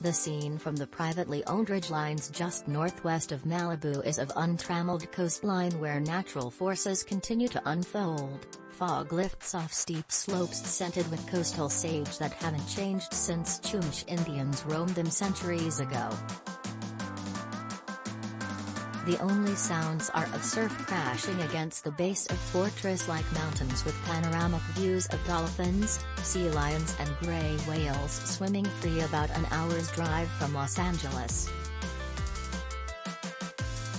The scene from the privately owned ridgelines just northwest of Malibu is of untrammeled coastline where natural forces continue to unfold. Fog lifts off steep slopes scented with coastal sage that haven't changed since Chumash Indians roamed them centuries ago. The only sounds are of surf crashing against the base of fortress-like mountains with panoramic views of dolphins, sea lions and gray whales swimming free about an hour's drive from Los Angeles.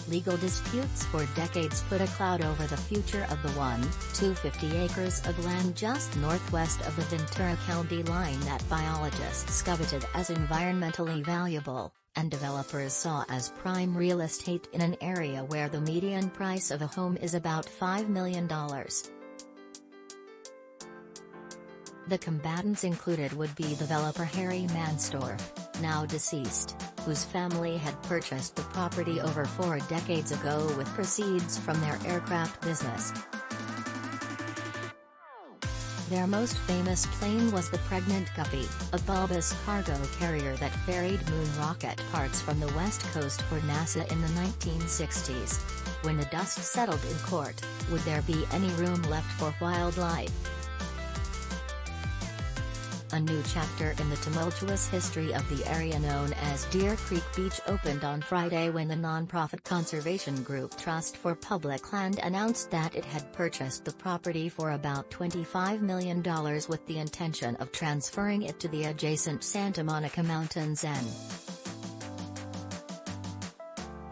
Legal disputes for decades put a cloud over the future of the 1-250 acres of land just northwest of the Ventura County line that biologists coveted as environmentally valuable, and developers saw as prime real estate in an area where the median price of a home is about $5 million. The combatants included would-be developer Harry Mansdorf, now deceased, whose family had purchased the property over 4 decades ago with proceeds from their aircraft business. Their most famous plane was the Pregnant Guppy, a bulbous cargo carrier that ferried moon rocket parts from the West Coast for NASA in the 1960s. When the dust settled in court, would there be any room left for wildlife? A new chapter in the tumultuous history of the area known as Deer Creek Beach opened on Friday when the nonprofit conservation group Trust for Public Land announced that it had purchased the property for about $25 million with the intention of transferring it to the adjacent Santa Monica Mountains.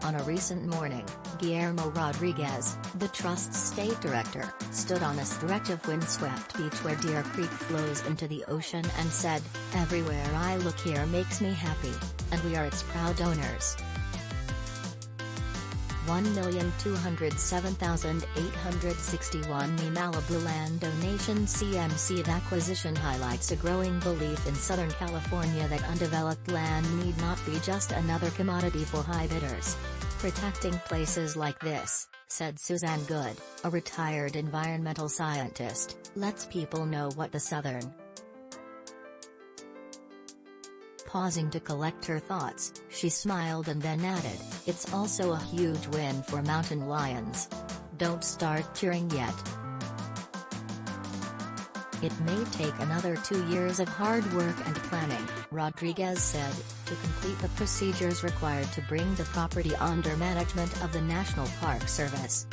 On a recent morning, Guillermo Rodriguez, the Trust's state director, stood on a stretch of windswept beach where Deer Creek flows into the ocean and said, "Everywhere I look here makes me happy, and we are its proud owners." 1,207,861 Malibu land donation. CMC. The acquisition highlights a growing belief in Southern California that undeveloped land need not be just another commodity for high bidders. "Protecting places like this," said Suzanne Good, a retired environmental scientist, "lets people know what the Southern." Pausing to collect her thoughts, she smiled and then added, "It's also a huge win for mountain lions. Don't start cheering yet. It may take another 2 years of hard work and planning," Rodriguez said, "to complete the procedures required to bring the property under management of the National Park Service."